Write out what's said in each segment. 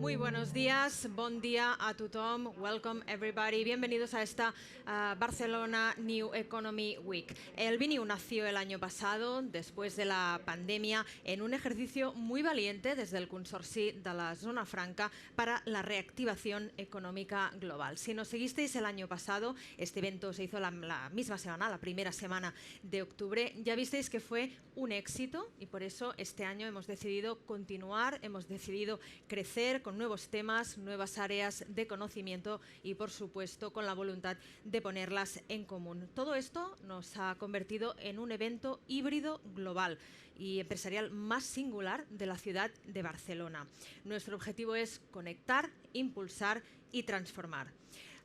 Muy buenos días, bon dia a tothom, welcome everybody, bienvenidos a esta Barcelona New Economy Week. El BNIU nació el año pasado, después de la pandemia, en un ejercicio muy valiente desde el Consorci de la Zona Franca para la reactivación económica global. Si nos seguisteis el año pasado, este evento se hizo la misma semana, la primera semana de octubre, ya visteis que fue un éxito y por eso este año hemos decidido continuar, hemos decidido crecer con nuevos temas, nuevas áreas de conocimiento y, por supuesto, con la voluntad de ponerlas en común. Todo esto nos ha convertido en un evento híbrido global y empresarial más singular de la ciudad de Barcelona. Nuestro objetivo es conectar, impulsar y transformar.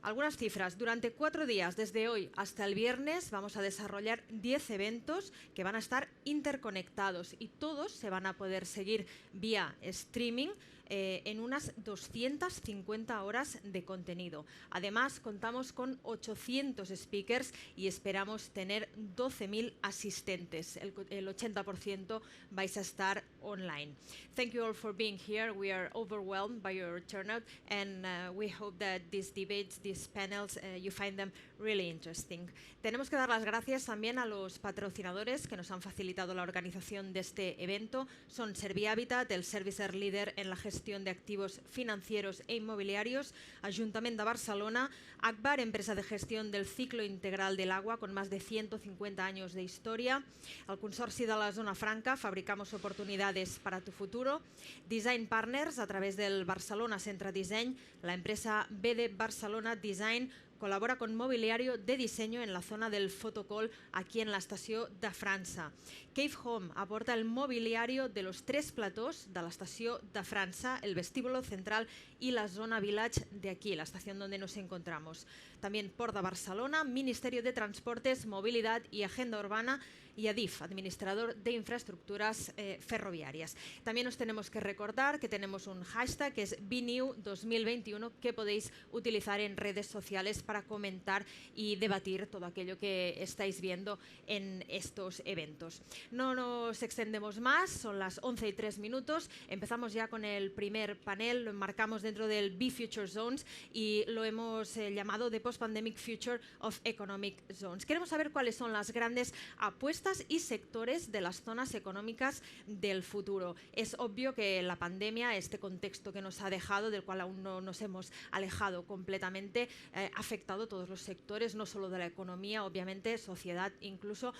Algunas cifras. Durante 4 días, desde hoy hasta el viernes, vamos a desarrollar 10 eventos que van a estar interconectados y todos se van a poder seguir vía streaming en unas 250 horas de contenido. Además, contamos con 800 speakers y esperamos tener 12.000 asistentes. El 80% vais a estar online. Thank you all for being here. We are overwhelmed by your turnout and we hope that these debates, these panels, you find them really interesting. Tenemos que dar las gracias también a los patrocinadores que nos han facilitado la organización de este evento. Son Servihabitat, el servicer líder en la gestión de activos financieros e inmobiliarios, Ayuntamiento de Barcelona, Akbar, empresa de gestión del ciclo integral del agua con más de 150 años de historia, el Consorci de la Zona Franca, fabricamos oportunidades para tu futuro, Design Partners, a través del Barcelona Centre Disseny, la empresa BD Barcelona Design, colabora con mobiliario de diseño en la zona del Photocall aquí en la estació de França. Cave Home aporta el mobiliario de los 3 platós de la estació de França, el vestíbulo central y la zona village de aquí, la estación donde nos encontramos. También Port de Barcelona, Ministerio de Transportes, Movilidad y Agenda Urbana y Adif, administrador de infraestructuras ferroviarias. También os tenemos que recordar que tenemos un hashtag que es BNIU 2021 que podéis utilizar en redes sociales para comentar y debatir todo aquello que estáis viendo en estos eventos. No nos extendemos más, son las 11:03. Empezamos ya con el primer panel, lo enmarcamos dentro del BFUTURE Zones y lo hemos llamado The Postpandemic Future of Economic Zones. Queremos saber cuáles son las grandes apuestas y sectores de las zonas económicas del futuro. Es obvio que la pandemia, este contexto que nos ha dejado, del cual aún no nos hemos alejado completamente, ha afectado todos los sectores, no solo de la economía, obviamente, sociedad incluso,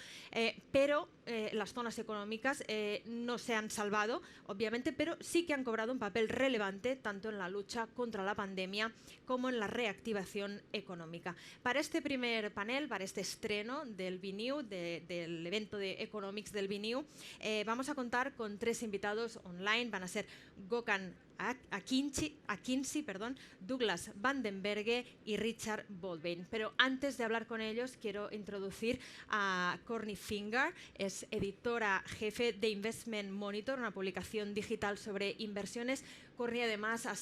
pero las zonas económicas no se han salvado, obviamente, pero sí que han cobrado un papel relevante tanto en la lucha contra la pandemia como en la reactivación económica. Para este primer panel, para este estreno del BNIU, del evento de Economics del BNIU, vamos a contar con 3 invitados online. Van a ser Gökhan Akıncı, Douglas Vandenberge y Richard Baldwin. Pero antes de hablar con ellos, quiero introducir a Courtney Finger, es editora jefe de Investment Monitor, una publicación digital sobre inversiones. Courtney además ha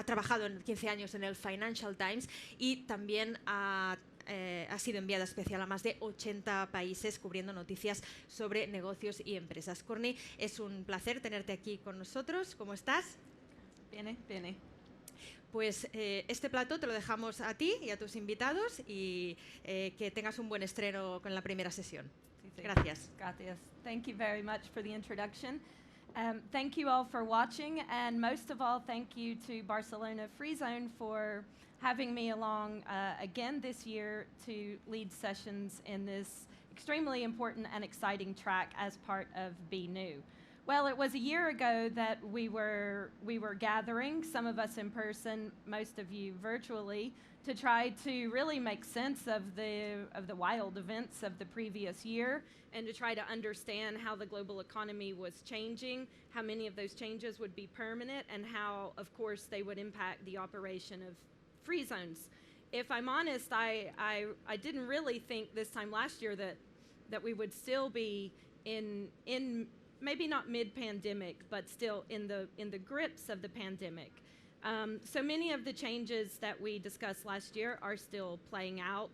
trabajado en 15 años en el Financial Times y también ha sido enviada especial a más de 80 países cubriendo noticias sobre negocios y empresas. Courtney, es un placer tenerte aquí con nosotros. ¿Cómo estás? Bene. Pues este plató te lo dejamos a ti y a tus invitados y que tengas un buen estreno con la primera sesión. Gracias. Gracias. Thank you very much for the introduction. Thank you all for watching, and most of all, thank you to Barcelona Free Zone for having me along again this year to lead sessions in this extremely important and exciting track as part of BNIU. Well, it was a year ago that we were gathering, some of us in person, most of you virtually, to try to really make sense of the wild events of the previous year and to try to understand how the global economy was changing, how many of those changes would be permanent, and how, of course, they would impact the operation of free zones. If I'm honest, I didn't really think this time last year that we would still be in maybe not mid-pandemic, but still in the grips of the pandemic. So many of the changes that we discussed last year are still playing out.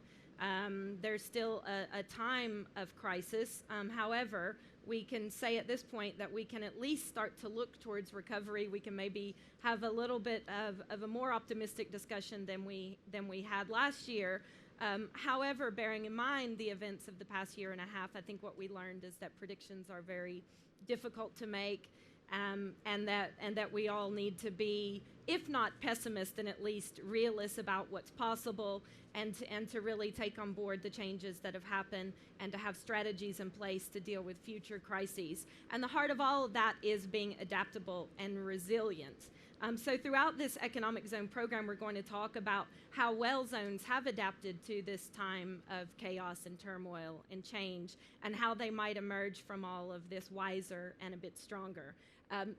There's still a time of crisis. However, we can say at this point that we can at least start to look towards recovery. We can maybe have a little bit of a more optimistic discussion than we had last year. However, bearing in mind the events of the past year and a half, I think what we learned is that predictions are very difficult to make, and that we all need to be, if not pessimist, then at least realists about what's possible, and to really take on board the changes that have happened, and to have strategies in place to deal with future crises. And the heart of all of that is being adaptable and resilient. So throughout this economic zone program, we're going to talk about how well zones have adapted to this time of chaos and turmoil and change, and how they might emerge from all of this wiser and a bit stronger.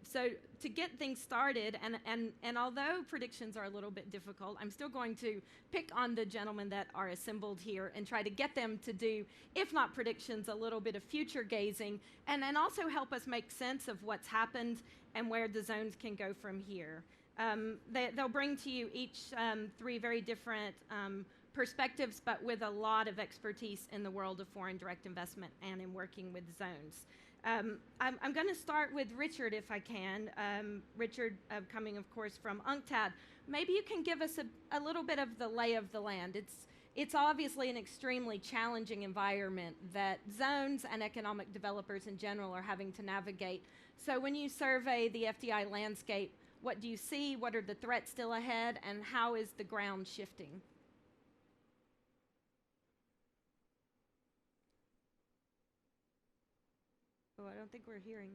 So to get things started, and although predictions are a little bit difficult, I'm still going to pick on the gentlemen that are assembled here and try to get them to do, if not predictions, a little bit of future gazing, and then also help us make sense of what's happened and where the zones can go from here. They'll bring to you each three very different perspectives, but with a lot of expertise in the world of foreign direct investment and in working with zones. I'm going to start with Richard, if I can. Richard, coming, of course, from UNCTAD. Maybe you can give us a little bit of the lay of the land. It's obviously an extremely challenging environment that zones and economic developers in general are having to navigate. So when you survey the FDI landscape, what do you see? What are the threats still ahead? And how is the ground shifting? Oh, I don't think we're hearing.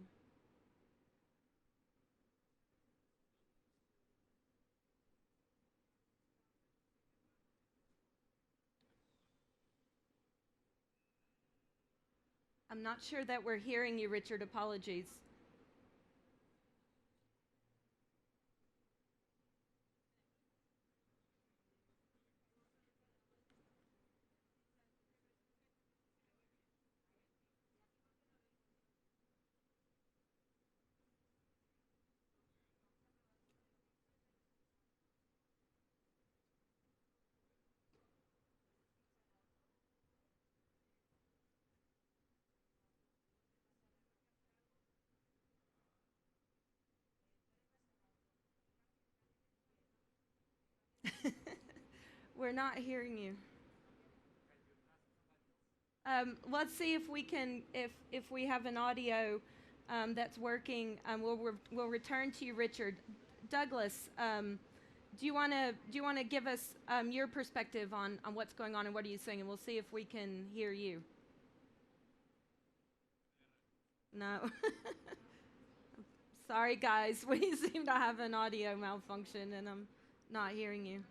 I'm not sure that we're hearing you, Richard. Apologies. We're not hearing you. Let's see if we can, if we have an audio that's working. We'll return to you, Richard. Douglas, do you want to give us your perspective on what's going on and what are you saying, and we'll see if we can hear you. No. Sorry, guys. We seem to have an audio malfunction, and I'm not hearing you.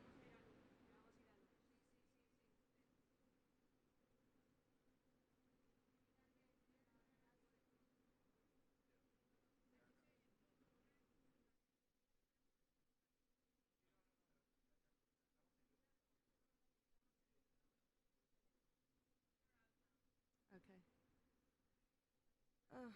Okay. Oh.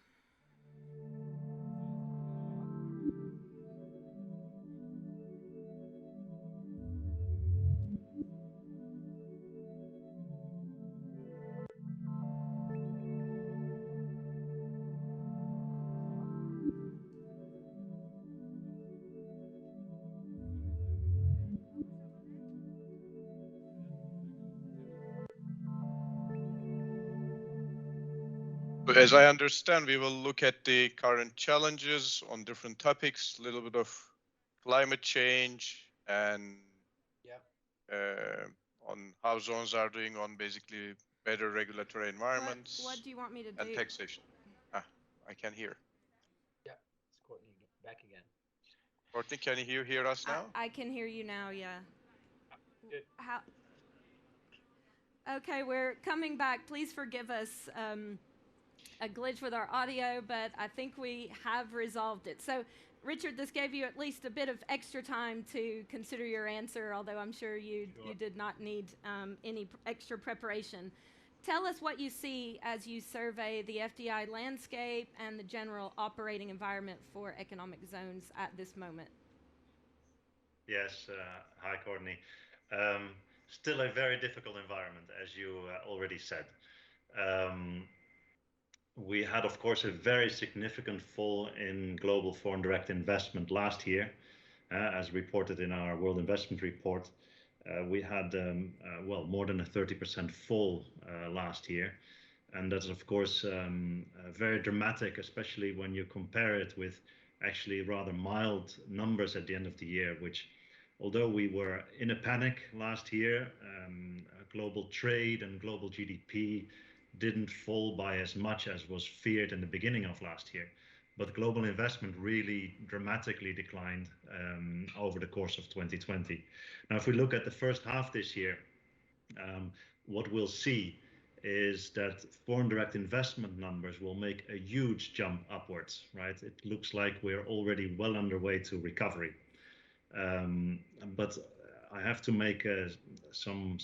As I understand, we will look at the current challenges on different topics, a little bit of climate change, and on how zones are doing on basically better regulatory environments. What do you want me to do? And taxation. I can hear. Yeah, it's Courtney back again. Courtney, can you hear us now? I can hear you now, yeah. Good. How? Okay, we're coming back. Please forgive us. A glitch with our audio, but I think we have resolved it. So, Richard, this gave you at least a bit of extra time to consider your answer, although I'm sure you did not need any extra preparation. Tell us what you see as you survey the FDI landscape and the general operating environment for economic zones at this moment. Yes, hi Courtney. still a very difficult environment, as you already said. We had, of course, a very significant fall in global foreign direct investment last year, as reported in our World Investment Report. We had, well, more than a 30% fall last year. And that's, of course, very dramatic, especially when you compare it with actually rather mild numbers at the end of the year, which, although we were in a panic last year, global trade and global GDP didn't fall by as much as was feared in the beginning of last year. But global investment really dramatically declined over the course of 2020. Now, if we look at the first half this year, what we'll see is that foreign direct investment numbers will make a huge jump upwards, right? It looks like we're already well underway to recovery. But I have to make some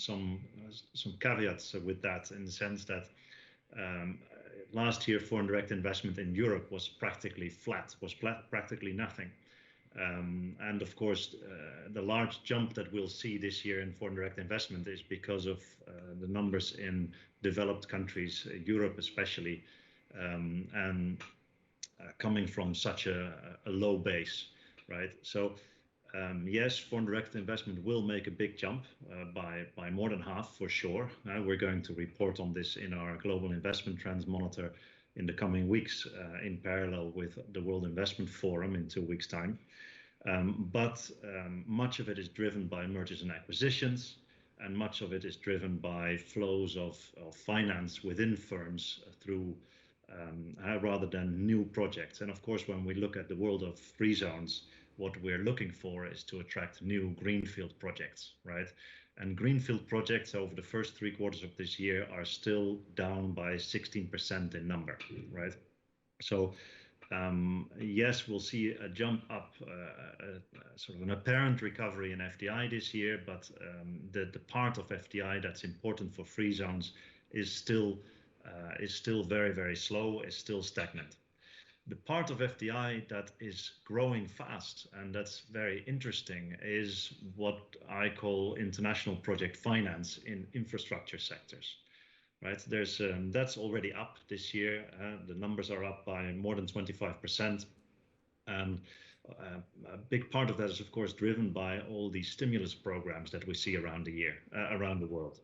caveats with that, in the sense that last year foreign direct investment in Europe was practically flat, practically nothing. And of course, the large jump that we'll see this year in foreign direct investment is because of the numbers in developed countries, Europe especially, and coming from such a low base, right? So yes, foreign direct investment will make a big jump by more than half for sure. We're going to report on this in our Global Investment Trends Monitor in the coming weeks, in parallel with the World Investment Forum in 2 weeks' time. But much of it is driven by mergers and acquisitions, and much of it is driven by flows of finance within firms through rather than new projects. And of course, when we look at the world of free zones, what we're looking for is to attract new greenfield projects, right? And greenfield projects over the first 3 quarters of this year are still down by 16% in number, right? So yes, we'll see a jump up, sort of an apparent recovery in FDI this year, but the part of FDI that's important for free zones is still very, very slow, is still stagnant. The part of FDI that is growing fast, and that's very interesting, is what I call international project finance in infrastructure sectors, right? That's already up this year. The numbers are up by more than 25%. And a big part of that is, of course, driven by all these stimulus programs that we see around the world.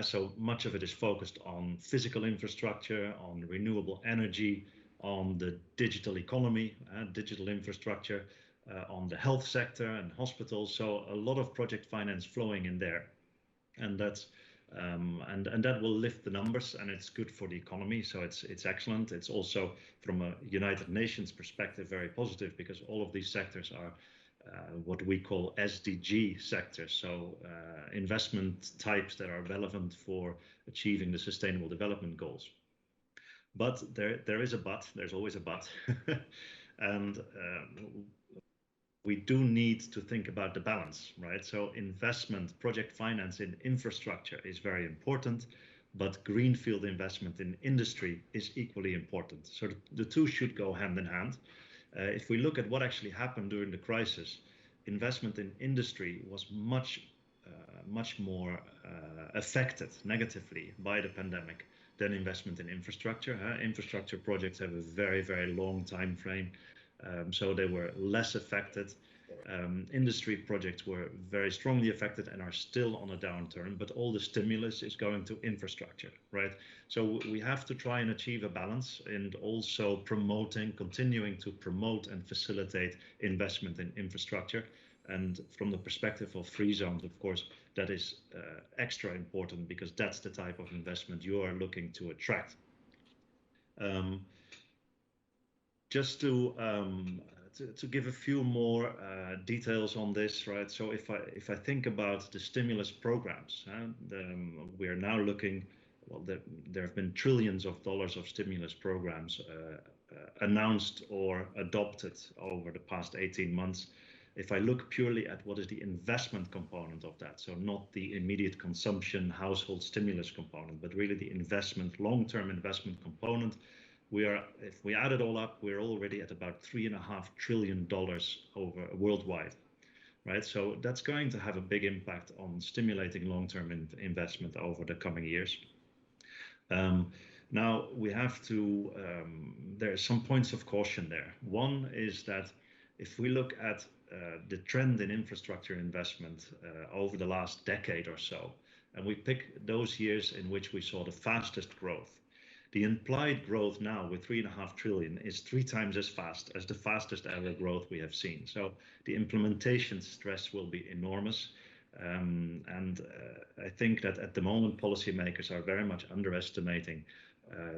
So much of it is focused on physical infrastructure, on renewable energy, on the digital economy, digital infrastructure, on the health sector and hospitals. So a lot of project finance flowing in there, and that's and that will lift the numbers, and it's good for the economy. So it's excellent. It's also, from a United Nations perspective, very positive, because all of these sectors are what we call SDG sectors. So investment types that are relevant for achieving the Sustainable Development Goals. But there is a but, there's always a but. And we do need to think about the balance, right? So investment, project finance in infrastructure is very important, but greenfield investment in industry is equally important. So the two should go hand in hand. If we look at what actually happened during the crisis, investment in industry was much more affected negatively by the pandemic than investment in infrastructure. Infrastructure projects have a very, very long time frame, so they were less affected. Industry projects were very strongly affected and are still on a downturn, but all the stimulus is going to infrastructure, right? So we have to try and achieve a balance, and also continuing to promote and facilitate investment in infrastructure. And from the perspective of free zones, of course, that is extra important, because that's the type of investment you are looking to attract. Just to give a few more details on this, right? So if I think about the stimulus programs, we are now looking. Well, there have been trillions of dollars of stimulus programs announced or adopted over the past 18 months. If I look purely at what is the investment component of that, so not the immediate consumption household stimulus component, but really the investment, long-term investment component, if we add it all up, we're already at about $3.5 trillion worldwide. right? So that's going to have a big impact on stimulating long-term investment over the coming years. Now we have to, there are some points of caution there. One is that if we look at the trend in infrastructure investment over the last decade or so, and we pick those years in which we saw the fastest growth, the implied growth now with 3.5 trillion is 3 times as fast as the fastest ever growth we have seen. So the implementation stress will be enormous. I think that at the moment policymakers are very much underestimating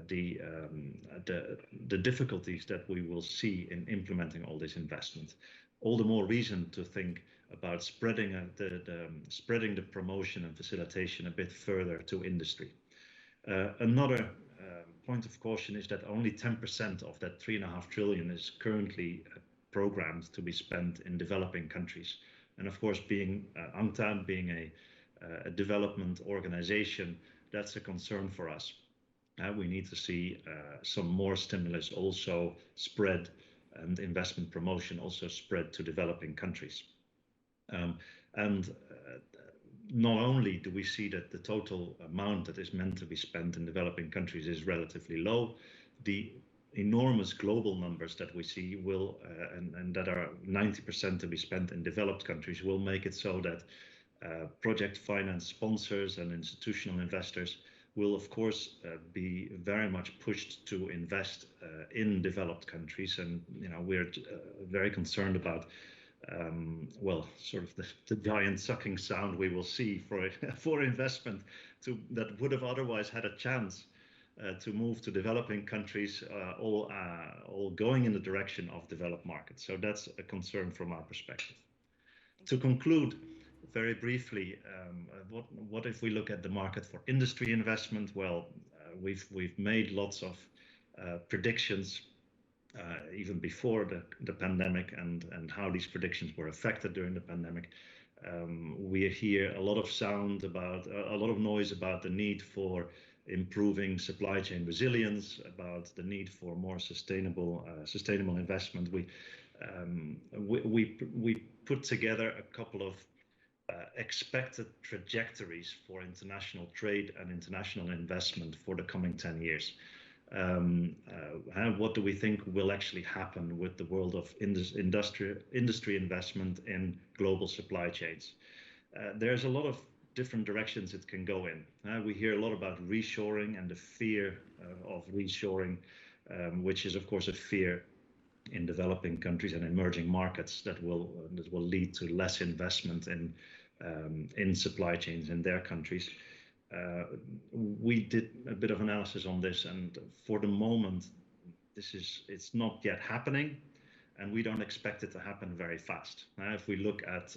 the difficulties that we will see in implementing all this investment. All the more reason to think about spreading the promotion and facilitation a bit further to industry. Another point of caution is that only 10% of that 3.5 trillion is currently programmed to be spent in developing countries. And of course, being UNCTAD, being a development organization, that's a concern for us. We need to see some more stimulus also spread, and investment promotion also spread to developing countries. Not only do we see that the total amount that is meant to be spent in developing countries is relatively low, the enormous global numbers that we see will, and that are 90% to be spent in developed countries, will make it so that project finance sponsors and institutional investors will, of course, be very much pushed to invest in developed countries. And we're very concerned about sort of the giant sucking sound we will see for investment that would have otherwise had a chance to move to developing countries, all going in the direction of developed markets. So that's a concern from our perspective. To conclude, very briefly, what if we look at the market for industry investment? Well, we've made lots of predictions even before the pandemic, and how these predictions were affected during the pandemic. We hear a lot of noise about the need for improving supply chain resilience, about the need for more sustainable investment. We put together a couple of expected trajectories for international trade and international investment for the coming 10 years. What do we think will actually happen with the world of industry investment in global supply chains? There's a lot of different directions it can go in. We hear a lot about reshoring and the fear of reshoring, which is of course a fear in developing countries and emerging markets that will lead to less investment in supply chains in their countries. We did a bit of analysis on this, and for the moment, it's not yet happening, and we don't expect it to happen very fast. If we look at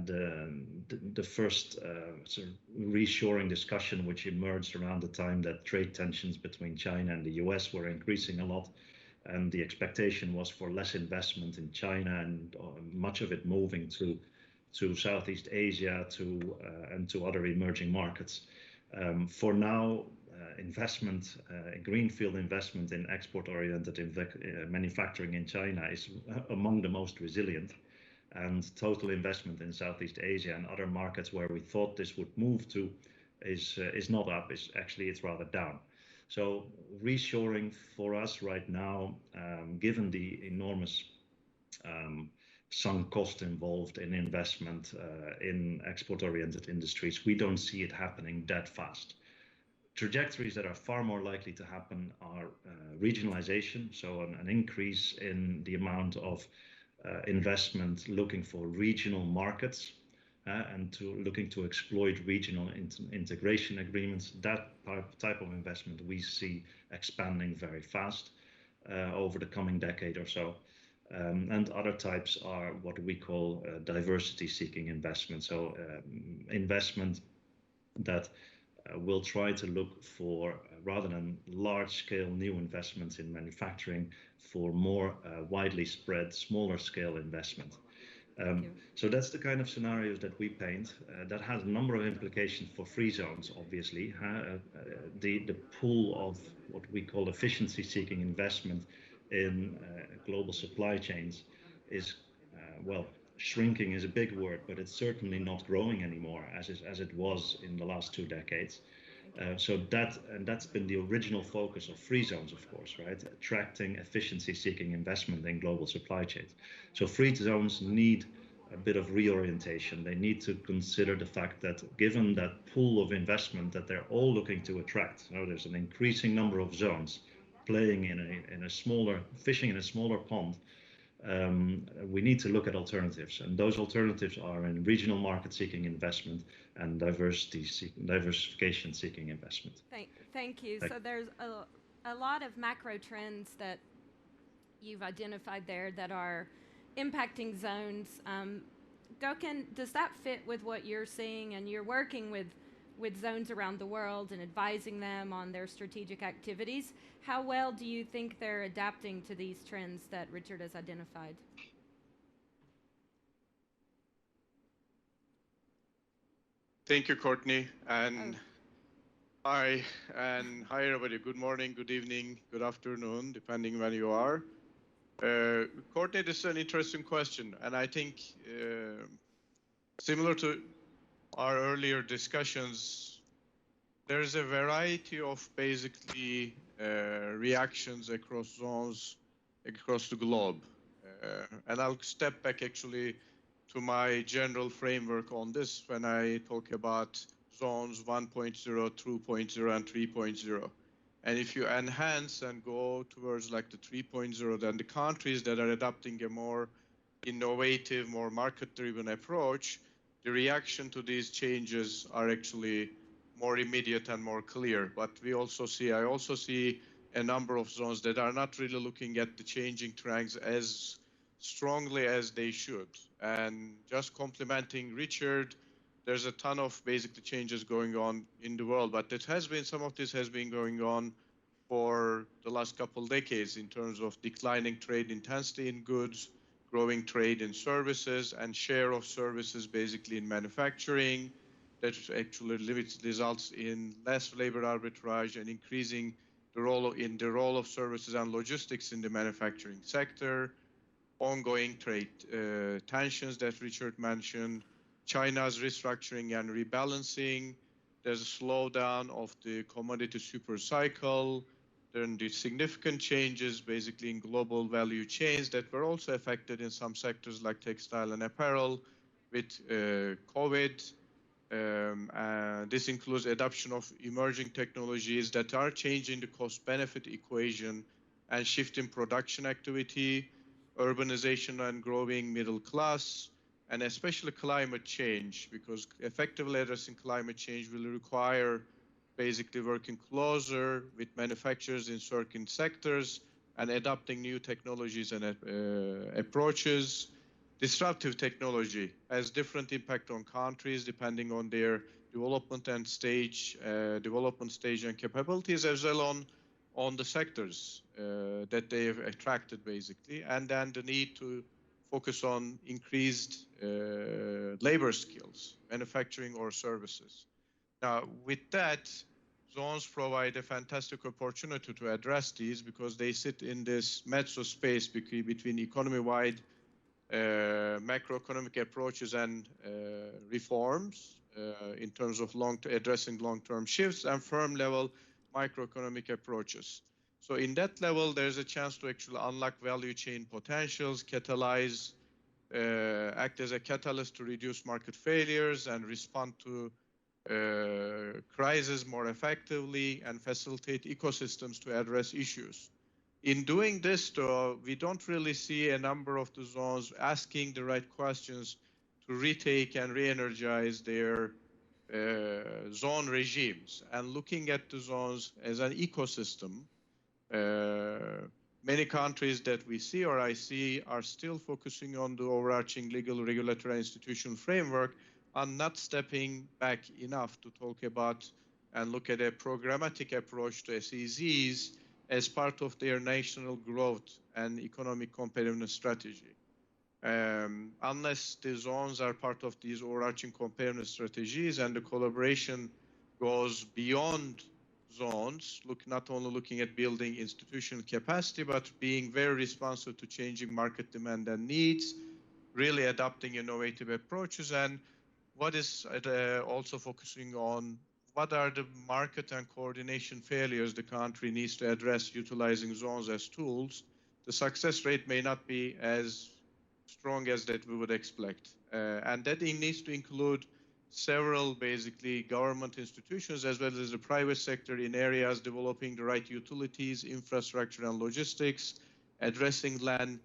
the first sort of reshoring discussion, which emerged around the time that trade tensions between China and the US were increasing a lot, and the expectation was for less investment in China and much of it moving to Southeast Asia and to other emerging markets. For now, greenfield investment in export-oriented manufacturing in China is among the most resilient, and total investment in Southeast Asia and other markets where we thought this would move to is not up. It's rather down. So reshoring for us right now, given the enormous sunk cost involved in investment in export-oriented industries, we don't see it happening that fast. Trajectories that are far more likely to happen are regionalization, so an increase in the amount of investment looking for regional markets and looking to exploit regional integration agreements. That type of investment we see expanding very fast over the coming decade or so. And other types are what we call diversity-seeking investment. So investment that will try to look for, rather than large-scale new investments in manufacturing, for more widely spread, smaller-scale investment. So that's the kind of scenarios that we paint. That has a number of implications for free zones, obviously. The pool of what we call efficiency-seeking investment in global supply chains is, shrinking is a big word, but it's certainly not growing anymore as it was in the last 2 decades. So that's been the original focus of free zones, of course, right? Attracting efficiency-seeking investment in global supply chains. So free zones need a bit of reorientation. They need to consider the fact that given that pool of investment that they're all looking to attract, so there's an increasing number of zones playing in a smaller, fishing in a smaller pond. We need to look at alternatives, and those alternatives are in regional market-seeking investment and diversification-seeking investment. Thank you. So there's a lot of macro trends that you've identified there that are impacting zones. Gökhan, does that fit with what you're seeing? And you're working with zones around the world and advising them on their strategic activities. How well do you think they're adapting to these trends that Richard has identified? Thank you, Courtney. And hi, everybody. Good morning, good evening, good afternoon, depending where you are. Courtney, this is an interesting question, and I think similar to our earlier discussions, there's a variety of basically reactions across zones across the globe. And I'll step back actually to my general framework on this when I talk about zones 1.0, 2.0, and 3.0. And if you enhance and go towards like the 3.0, then the countries that are adopting a more innovative, more market-driven approach, the reaction to these changes are actually more immediate and more clear. But I also see a number of zones that are not really looking at the changing trends as strongly as they should. And just complementing Richard, there's a ton of basically changes going on in the world, but some of this has been going on for the last couple of decades in terms of declining trade intensity in goods, growing trade in services, and share of services basically in manufacturing. That actually results in less labor arbitrage and increasing the role of services and logistics in the manufacturing sector. Ongoing trade tensions that Richard mentioned, China's restructuring and rebalancing. There's a slowdown of the commodity super cycle. Then the significant changes basically in global value chains that were also affected in some sectors like textile and apparel with COVID. This includes adoption of emerging technologies that are changing the cost-benefit equation and shifting production activity, urbanization and growing middle class, and especially climate change, because effectively addressing climate change will require basically working closer with manufacturers in certain sectors and adopting new technologies and approaches. Disruptive technology has different impact on countries depending on their development stage and capabilities, as well on the sectors that they have attracted basically, and then the need to focus on increased labor skills, manufacturing or services. Now, with that, zones provide a fantastic opportunity to address these because they sit in this mezzo space between economy-wide macroeconomic approaches and reforms in terms of addressing long-term shifts and firm-level microeconomic approaches. So in that level, there's a chance to actually unlock value chain potentials, act as a catalyst to reduce market failures and respond to crises more effectively and facilitate ecosystems to address issues. In doing this, though, we don't really see a number of the zones asking the right questions to retake and re-energize their zone regimes and looking at the zones as an ecosystem. Many countries that we see or I see are still focusing on the overarching legal, regulatory, institutional framework and not stepping back enough to talk about and look at a programmatic approach to SEZs as part of their national growth and economic competitiveness strategy. Unless the zones are part of these overarching competitiveness strategies and the collaboration goes beyond zones, not only looking at building institutional capacity, but being very responsive to changing market demand and needs, really adopting innovative approaches, and what is also focusing on what are the market and coordination failures the country needs to address utilizing zones as tools. The success rate may not be as strong as that we would expect. And that needs to include several basically government institutions as well as the private sector in areas developing the right utilities, infrastructure and logistics, addressing land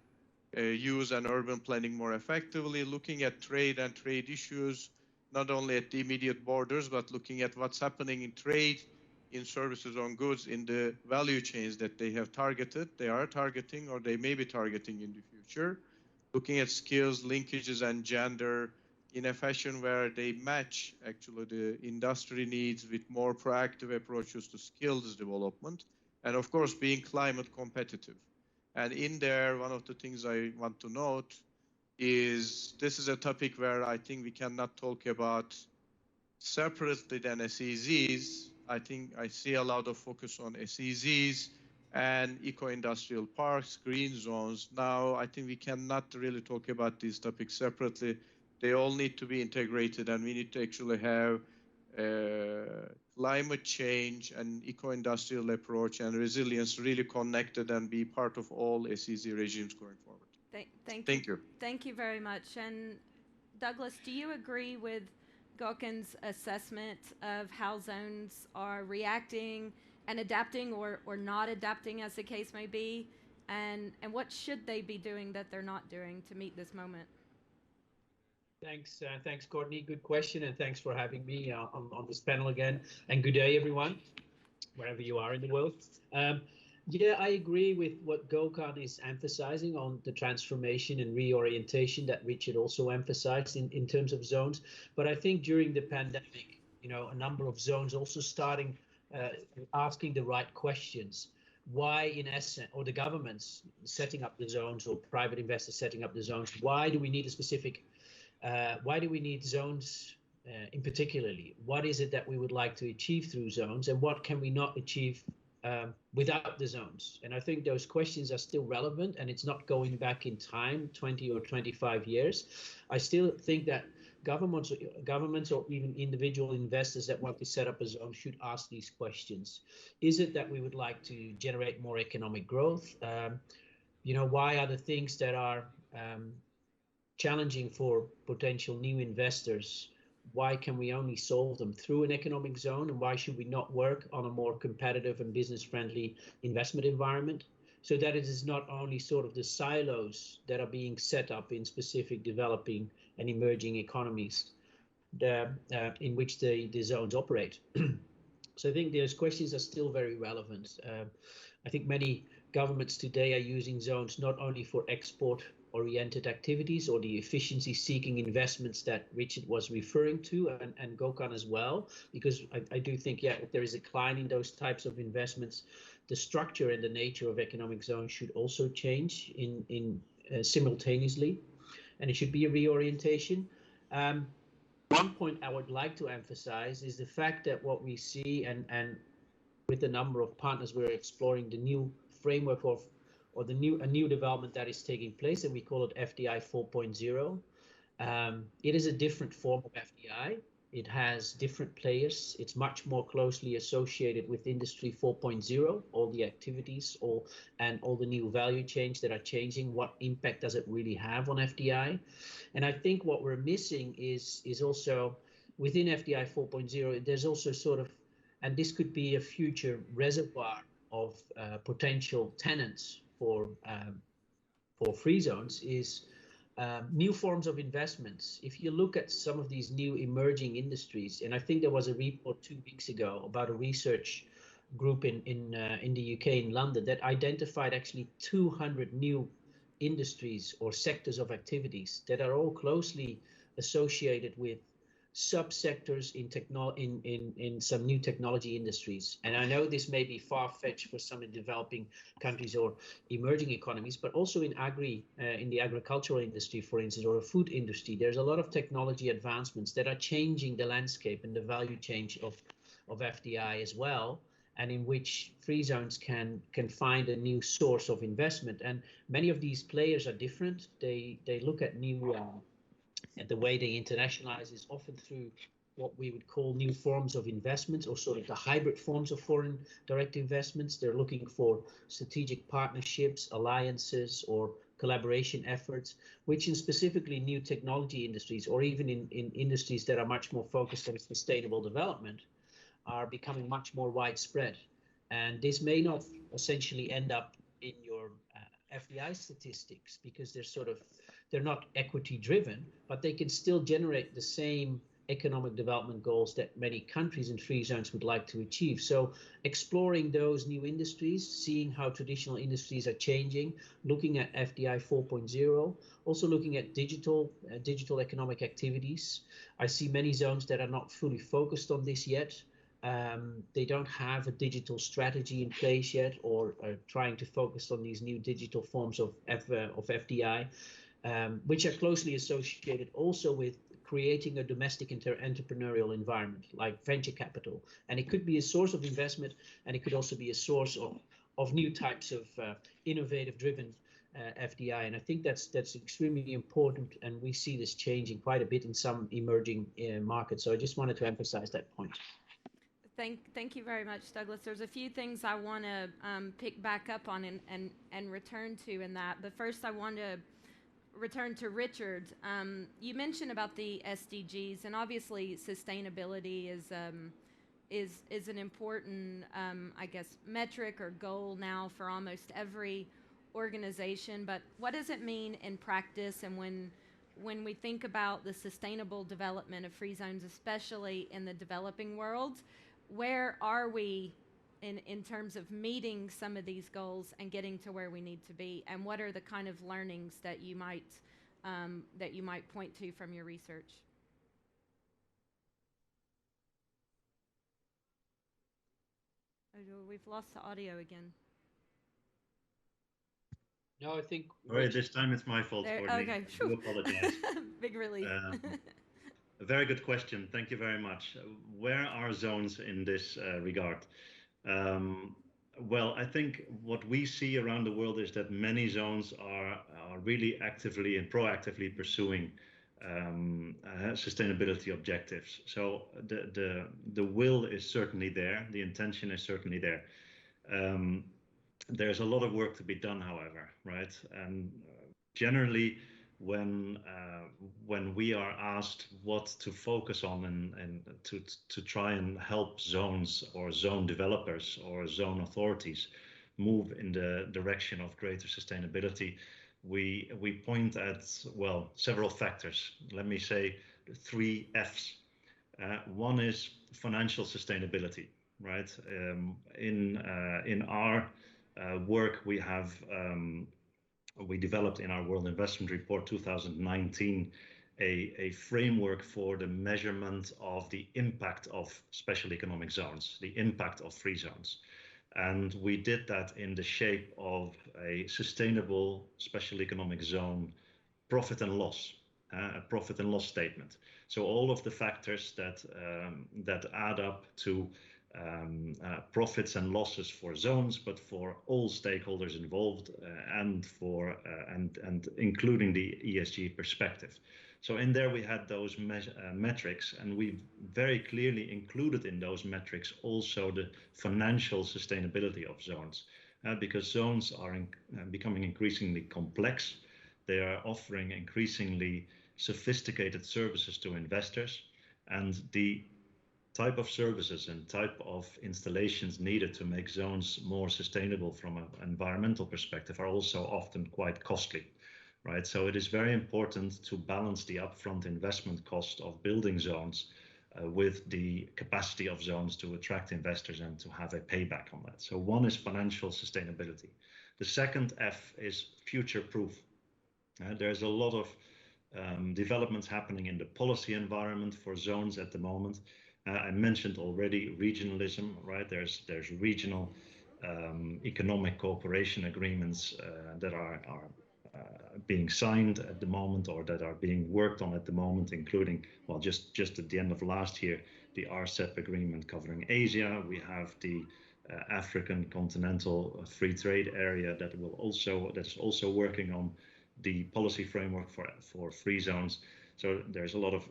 use and urban planning more effectively, looking at trade and trade issues, not only at the immediate borders, but looking at what's happening in trade, in services on goods, in the value chains that they have targeted, they are targeting, or they may be targeting in the future. Looking at skills, linkages, and gender in a fashion where they match actually the industry needs with more proactive approaches to skills development, and of course being climate competitive. And in there, one of the things I want to note is this is a topic where I think we cannot talk about separately than SEZs. I think I see a lot of focus on SEZs and eco-industrial parks, green zones. Now, I think we cannot really talk about these topics separately. They all need to be integrated, and we need to actually have climate change and eco-industrial approach and resilience really connected and be part of all SEZ regimes going forward. Thank you. Thank you very much. And Douglas, do you agree with Gökhan's assessment of how zones are reacting and adapting or not adapting, as the case may be? And what should they be doing that they're not doing to meet this moment? Thanks, Courtney. Good question, and thanks for having me on this panel again. And good day, everyone, wherever you are in the world. Yeah, I agree with what Gökhan is emphasizing on the transformation and reorientation that Richard also emphasized in terms of zones. But I think during the pandemic, a number of zones also starting asking the right questions. Why, in essence, or the governments setting up the zones or private investors setting up the zones, why do we need a specific, why do we need zones in particularly? What is it that we would like to achieve through zones, and what can we not achieve without the zones? And I think those questions are still relevant, and it's not going back in time 20 or 25 years. I still think that governments or even individual investors that want to set up a zone should ask these questions. Is it that we would like to generate more economic growth? Why are the things that are challenging for potential new investors, why can we only solve them through an economic zone, and why should we not work on a more competitive and business-friendly investment environment, so that it is not only sort of the silos that are being set up in specific developing and emerging economies in which the zones operate. So I think those questions are still very relevant. I think many governments today are using zones not only for export-oriented activities or the efficiency-seeking investments that Richard was referring to, and Gökhan as well, because I do think, yeah, if there is a decline in those types of investments, the structure and the nature of economic zones should also change simultaneously, and it should be a reorientation. One point I would like to emphasize is the fact that what we see, and with a number of partners, we're exploring the new framework or a new development that is taking place, and we call it FDI 4.0. It is a different form of FDI. It has different players. It's much more closely associated with Industry 4.0, all the activities, and all the new value chains that are changing. What impact does it really have on FDI? And I think what we're missing is also within FDI 4.0, there's also sort of, and this could be a future reservoir of potential tenants for free zones, is new forms of investments. If you look at some of these new emerging industries, and I think there was a report 2 weeks ago about a research group in the UK, in London, that identified actually 200 new industries or sectors of activities that are all closely associated with subsectors in some new technology industries. And I know this may be far-fetched for some in developing countries or emerging economies, but also in the agricultural industry, for instance, or a food industry, there's a lot of technology advancements that are changing the landscape and the value change of FDI as well. and in which free zones can find a new source of investment. And many of these players are different. They look at new and the way they internationalize is often through what we would call new forms of investments, or sort of the hybrid forms of foreign direct investments. They're looking for strategic partnerships, alliances, or collaboration efforts, which in specifically new technology industries, or even in industries that are much more focused on sustainable development, are becoming much more widespread. And this may not essentially end up in your FDI statistics, because they're not equity driven, but they can still generate the same economic development goals that many countries in free zones would like to achieve. So exploring those new industries, seeing how traditional industries are changing, looking at FDI 4.0, also looking at digital economic activities. I see many zones that are not fully focused on this yet. They don't have a digital strategy in place yet, or are trying to focus on these new digital forms of FDI, which are closely associated also with creating a domestic entrepreneurial environment like venture capital. And it could be a source of investment, and it could also be a source of new types of innovative driven FDI. And I think that's extremely important, and we see this changing quite a bit in some emerging markets. So I just wanted to emphasize that point. Thank you very much, Douglas. There's a few things I want to pick back up on and return to in that. But first, I want to return to Richard. You mentioned about the SDGs, and obviously sustainability is an important, I guess, metric or goal now for almost every organization. But what does it mean in practice? And when we think about the sustainable development of free zones, especially in the developing world, where are we in terms of meeting some of these goals and getting to where we need to be? And what are the kind of learnings that you might point to from your research? Oh, we've lost the audio again. No, I think. All right, this time it's my fault, Courtney. Okay. I do apologize. Big relief. A very good question. Thank you very much. Where are zones in this regard? Well, I think what we see around the world is that many zones are really actively and proactively pursuing sustainability objectives. So the will is certainly there. The intention is certainly there. There's a lot of work to be done, however, right? And generally, when we are asked what to focus on and to try and help zones or zone developers or zone authorities move in the direction of greater sustainability, we point at, well, several factors. Let me say 3 F's. One is financial sustainability, right? In our work, we developed in our World Investment Report 2019 a framework for the measurement of the impact of special economic zones, the impact of free zones. And we did that in the shape of a sustainable special economic zone profit and loss, a profit and loss statement. So all of the factors that add up to profits and losses for zones, but for all stakeholders involved, and including the ESG perspective. So in there we had those metrics, and we very clearly included in those metrics also the financial sustainability of zones, because zones are becoming increasingly complex. They are offering increasingly sophisticated services to investors, and the type of services and type of installations needed to make zones more sustainable from an environmental perspective are also often quite costly, right? So it is very important to balance the upfront investment cost of building zones with the capacity of zones to attract investors and to have a payback on that. So one is financial sustainability. The second F is future-proof. There's a lot of developments happening in the policy environment for zones at the moment. I mentioned already regionalism, right? There's regional economic cooperation agreements that are being signed at the moment, or that are being worked on at the moment, including, well, just at the end of last year, the RCEP agreement covering Asia. We have the African continental free trade area that is also working on the policy framework for free zones. So there's a lot of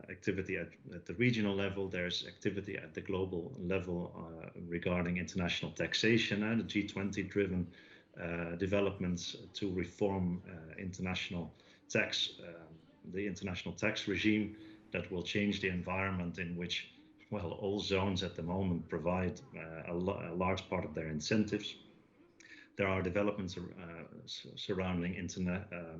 activity at the regional level. There's activity at the global level regarding international taxation and the G20-driven developments to reform the international tax regime that will change the environment in which, well, all zones at the moment provide a large part of their incentives. There are developments surrounding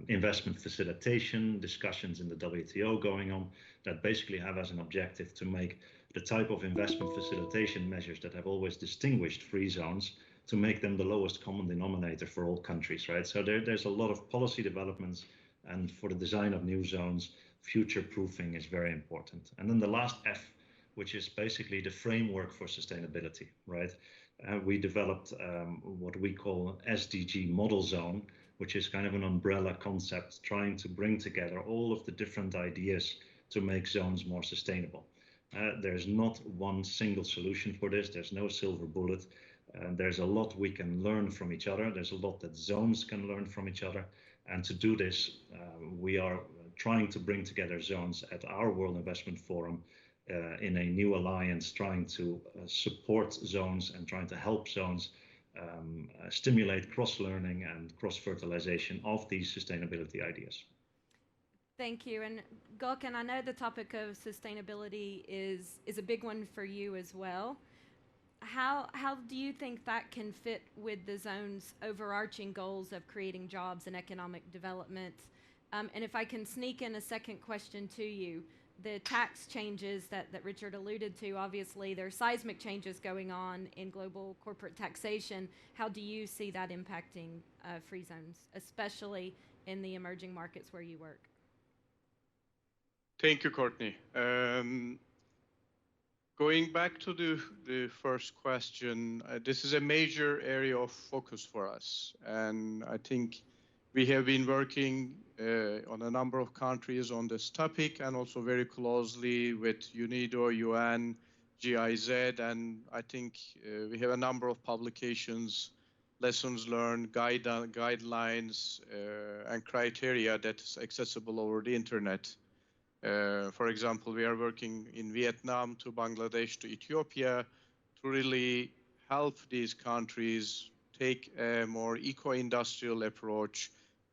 investment facilitation, discussions in the WTO going on that basically have as an objective to make the type of investment facilitation measures that have always distinguished free zones, to make them the lowest common denominator for all countries, right? So there's a lot of policy developments, and for the design of new zones, future proofing is very important. And then the last F, which is basically the framework for sustainability, right? We developed what we call SDG model zone, which is kind of an umbrella concept trying to bring together all of the different ideas to make zones more sustainable. There's not one single solution for this. There's no silver bullet. There's a lot we can learn from each other. There's a lot that zones can learn from each other. And to do this, we are trying to bring together zones at our World Investment Forum in a new alliance, trying to support zones and trying to help zones stimulate cross-learning and cross-fertilization of these sustainability ideas. Thank you. And Gökhan, I know the topic of sustainability is a big one for you as well. How do you think that can fit with the zone's overarching goals of creating jobs and economic development? And if I can sneak in a second question to you, the tax changes that Richard alluded to, obviously there are seismic changes going on in global corporate taxation. How do you see that impacting free zones, especially in the emerging markets where you work? Thank you, Courtney. Going back to the first question, this is a major area of focus for us. And I think we have been working on a number of countries on this topic, and also very closely with UNIDO, UN, GIZ, and I think we have a number of publications, lessons learned, guidelines, and criteria that's accessible over the internet. For example, we are working in Vietnam to Bangladesh to Ethiopia to really help these countries take a more eco-industrial approach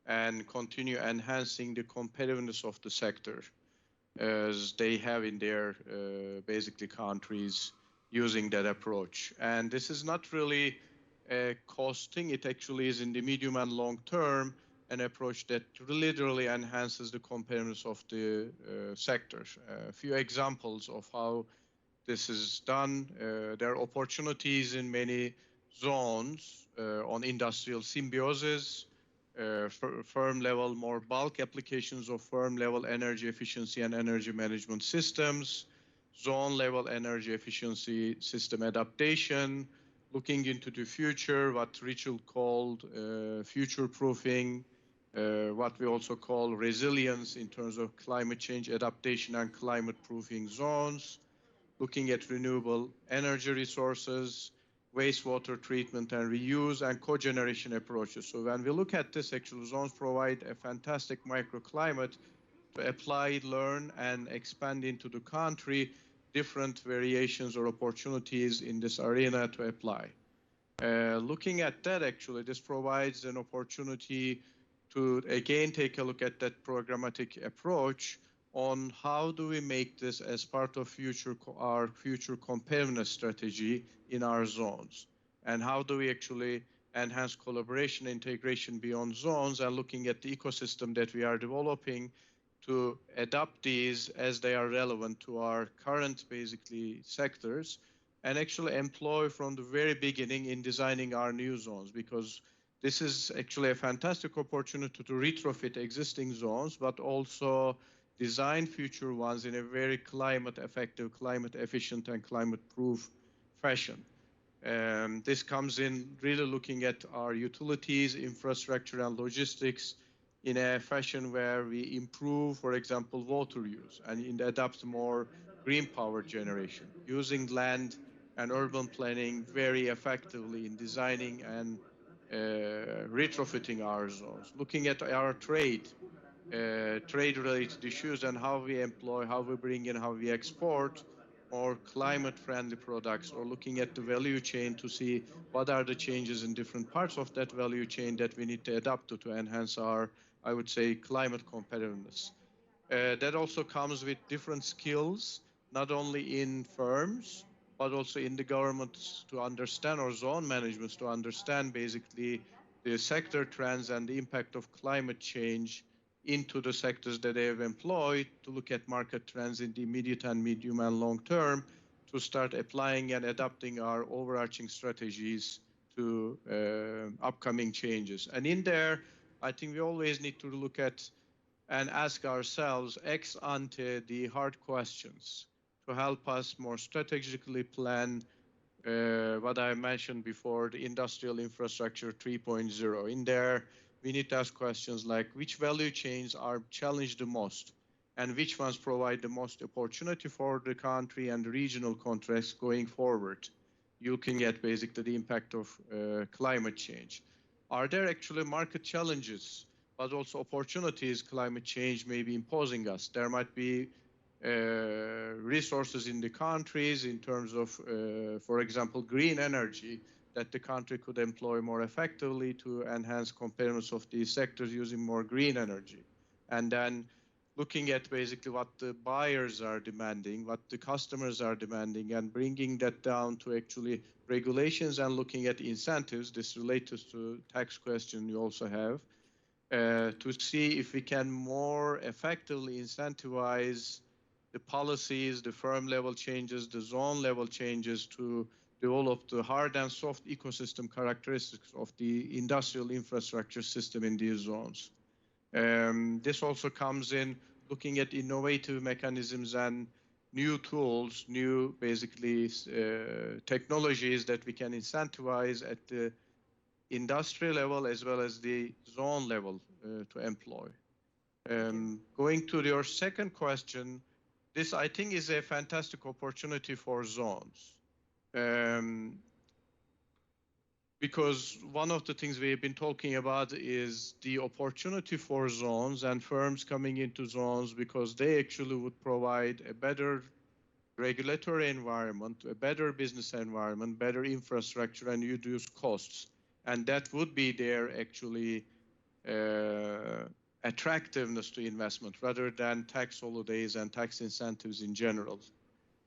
and continue enhancing the competitiveness of the sector as they have in their basically countries using that approach. And this is not really a costing, it actually is in the medium and long term an approach that literally enhances the competitiveness of the sector. A few examples of how this is done. There are opportunities in many zones on industrial symbiosis, firm level, more bulk applications of firm level energy efficiency and energy management systems, zone level energy efficiency system adaptation, looking into the future, what Richard called future proofing, what we also call resilience in terms of climate change adaptation and climate proofing zones, looking at renewable energy resources, wastewater treatment and reuse, and cogeneration approaches. So when we look at this, actual zones provide a fantastic microclimate to apply, learn, and expand into the country different variations or opportunities in this arena to apply. Looking at that, actually, this provides an opportunity to, again, take a look at that programmatic approach on how do we make this as part of our future competitiveness strategy in our zones, and how do we actually enhance collaboration, integration beyond zones, and looking at the ecosystem that we are developing to adapt these as they are relevant to our current, basically, sectors, and actually employ from the very beginning in designing our new zones, because this is actually a fantastic opportunity to retrofit existing zones, but also design future ones in a very climate effective, climate efficient, and climate proof fashion. This comes in really looking at our utilities, infrastructure, and logistics in a fashion where we improve, for example, water use and adapt more green power generation, using land and urban planning very effectively in designing and retrofitting our zones, looking at our trade-related issues and how we employ, how we bring in, how we export more climate-friendly products, or looking at the value chain to see what are the changes in different parts of that value chain that we need to adapt to enhance our, I would say, climate competitiveness. That also comes with different skills, not only in firms, but also in the governments to understand, or zone managements to understand basically the sector trends and the impact of climate change into the sectors that they have employed, to look at market trends in the immediate and medium and long term, to start applying and adapting our overarching strategies to upcoming changes. And in there, I think we always need to look at and ask ourselves ex ante the hard questions to help us more strategically plan what I mentioned before, the industrial infrastructure 3.0. In there, we need to ask questions like which value chains are challenged the most, and which ones provide the most opportunity for the country and the regional context going forward, looking at basically the impact of climate change. Are there actually market challenges, but also opportunities climate change may be imposing us? There might be resources in the countries in terms of, for example, green energy that the country could employ more effectively to enhance competitiveness of these sectors using more green energy. And then looking at basically what the buyers are demanding, what the customers are demanding, and bringing that down to actually regulations and looking at incentives. This relates to tax question you also have, to see if we can more effectively incentivize the policies, the firm level changes, the zone level changes to develop the hard and soft ecosystem characteristics of the industrial infrastructure system in these zones. This also comes in looking at innovative mechanisms and new tools, new basically technologies that we can incentivize at the industry level as well as the zone level to employ. Going to your second question, this I think is a fantastic opportunity for zones. Because one of the things we've been talking about is the opportunity for zones and firms coming into zones, because they actually would provide a better regulatory environment, a better business environment, better infrastructure, and reduce costs. And that would be their actually attractiveness to investment rather than tax holidays and tax incentives in general.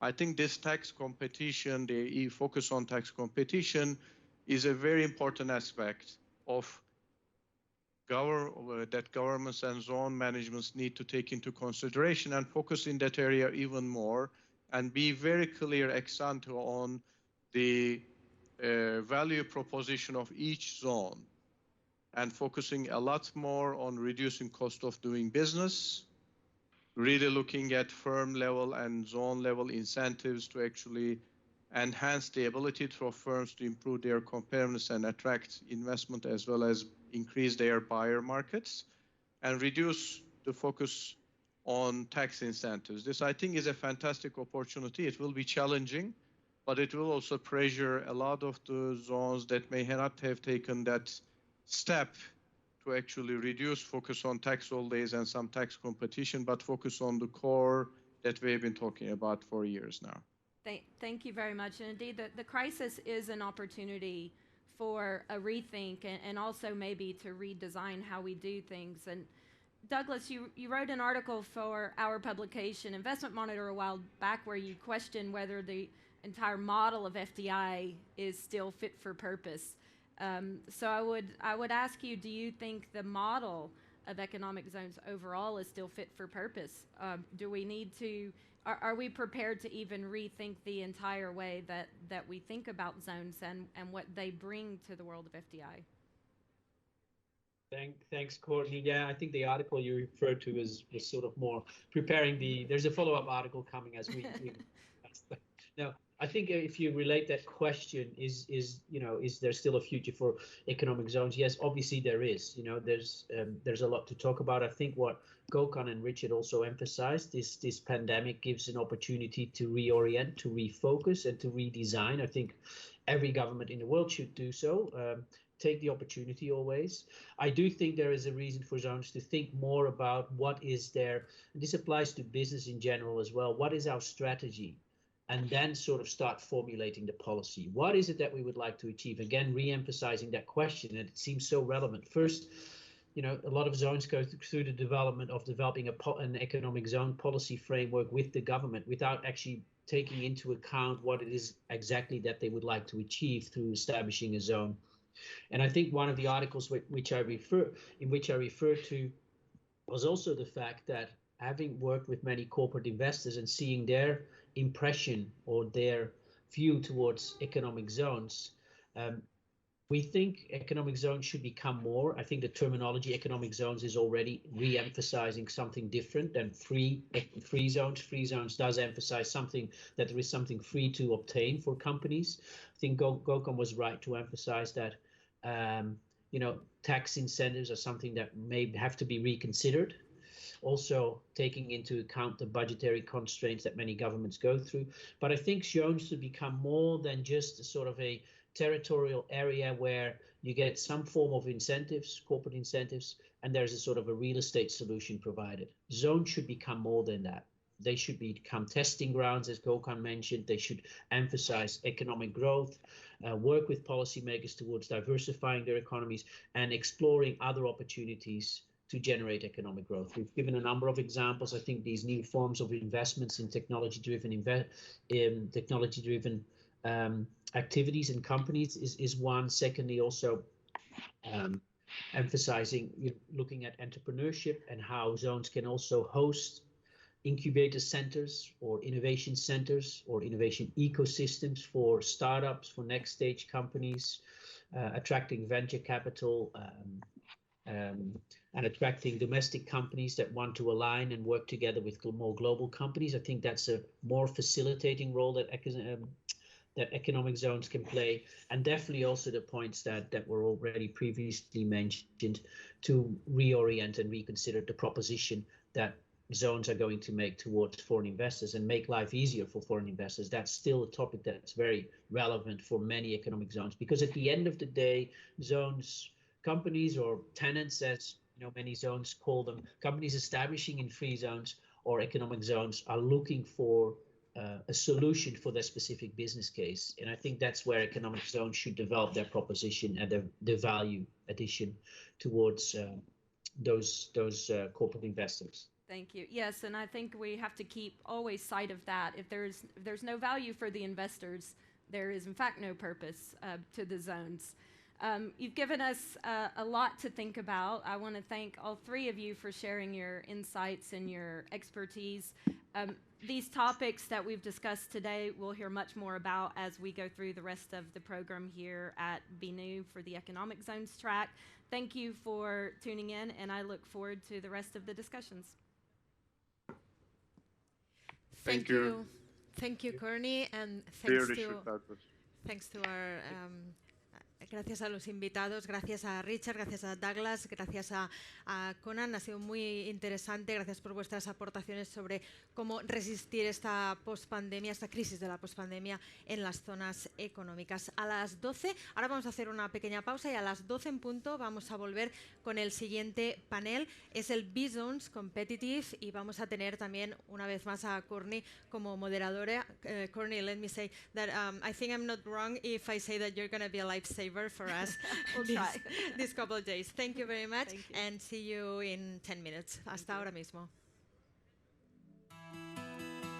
I think this tax competition, the focus on tax competition, is a very important aspect of that governments and zone managements need to take into consideration and focus in that area even more, and be very clear ex ante on the value proposition of each zone, and focusing a lot more on reducing cost of doing business, really looking at firm level and zone level incentives to actually enhance the ability for firms to improve their competitiveness and attract investment, as well as increase their buyer markets, and reduce the focus on tax incentives. This, I think, is a fantastic opportunity. It will be challenging, but it will also pressure a lot of the zones that may not have taken that step to actually reduce focus on tax holidays and some tax competition, but focus on the core that we've been talking about for years now. Thank you very much. And indeed, the crisis is an opportunity for a rethink and also maybe to redesign how we do things. And Douglas, you wrote an article for our publication, Investment Monitor, a while back, where you questioned whether the entire model of FDI is still fit for purpose. So I would ask you, do you think the model of economic zones overall is still fit for purpose? Do we need to, are we prepared to even rethink the entire way that we think about zones and what they bring to the world of FDI? Thanks, Courtney. Yeah, I think the article you referred to was sort of more preparing there's a follow-up article coming as we no, I think if you relate that question, is there still a future for economic zones? Yes, obviously there is. There's a lot to talk about. I think what Gökhan and Richard also emphasized, this pandemic gives an opportunity to reorient, to refocus, and to redesign. I think every government in the world should do so. Take the opportunity always. I do think there is a reason for zones to think more about what is their, and this applies to business in general as well, what is our strategy? And then sort of start formulating the policy. What is it that we would like to achieve? Again, re-emphasizing that question, and it seems so relevant. First, a lot of zones go through the development of developing an economic zone policy framework with the government without actually taking into account what it is exactly that they would like to achieve through establishing a zone. And I think one of the articles in which I refer to was also the fact that, having worked with many corporate investors and seeing their impression or their view towards economic zones, we think economic zones should become more. I think the terminology economic zones is already re-emphasizing something different than free zones. Free zones does emphasize something, that there is something free to obtain for companies. I think Gökhan was right to emphasize that tax incentives are something that may have to be reconsidered. Also taking into account the budgetary constraints that many governments go through. But I think zones should become more than just a sort of a territorial area where you get some form of incentives, corporate incentives, and there's a sort of a real estate solution provided. Zones should become more than that. They should become testing grounds, as Gökhan mentioned. They should emphasize economic growth, work with policymakers towards diversifying their economies and exploring other opportunities to generate economic growth. We've given a number of examples. I think these new forms of investments in technology-driven activities and companies is one. Secondly, also emphasizing, looking at entrepreneurship and how zones can also host incubator centers or innovation ecosystems for startups, for next stage companies, attracting venture capital, and attracting domestic companies that want to align and work together with more global companies. I think that's a more facilitating role that economic zones can play, and definitely also the points that were already previously mentioned, to reorient and reconsider the proposition that zones are going to make towards foreign investors and make life easier for foreign investors. That's still a topic that's very relevant for many economic zones, because at the end of the day, zones, companies or tenants, as many zones call them, companies establishing in free zones or economic zones are looking for a solution for their specific business case. And I think that's where economic zones should develop their proposition and the value addition towards those corporate investors. Thank you. Yes, and I think we have to keep always sight of that. If there's no value for the investors, there is in fact no purpose to the zones. You've given us a lot to think about. I want to thank all three of you for sharing your insights and your expertise. These topics that we've discussed today, we'll hear much more about as we go through the rest of the program here at BNU for the Economic Zones track. Thank you for tuning in, and I look forward to the rest of the discussions. Thank you. Thank you, Courtney, and thanks to our gracias a los invitados, gracias a Richard, gracias a Douglas, gracias a Conan. Ha sido muy interesante. Gracias por vuestras aportaciones sobre cómo resistir esta pospandemia, esta crisis de la pospandemia en las zonas económicas. A las 12, ahora vamos a hacer una pequeña pausa y a las 12 en punto vamos a volver con el siguiente panel. Es el B-Zones Competitive y vamos a tener también una vez más a Courtney como moderadora. Courtney, let me say that I think I'm not wrong if I say that you're going to be a lifesaver for us this couple of days. Thank you very much and see you in 10 minutes. Hasta ahora mismo.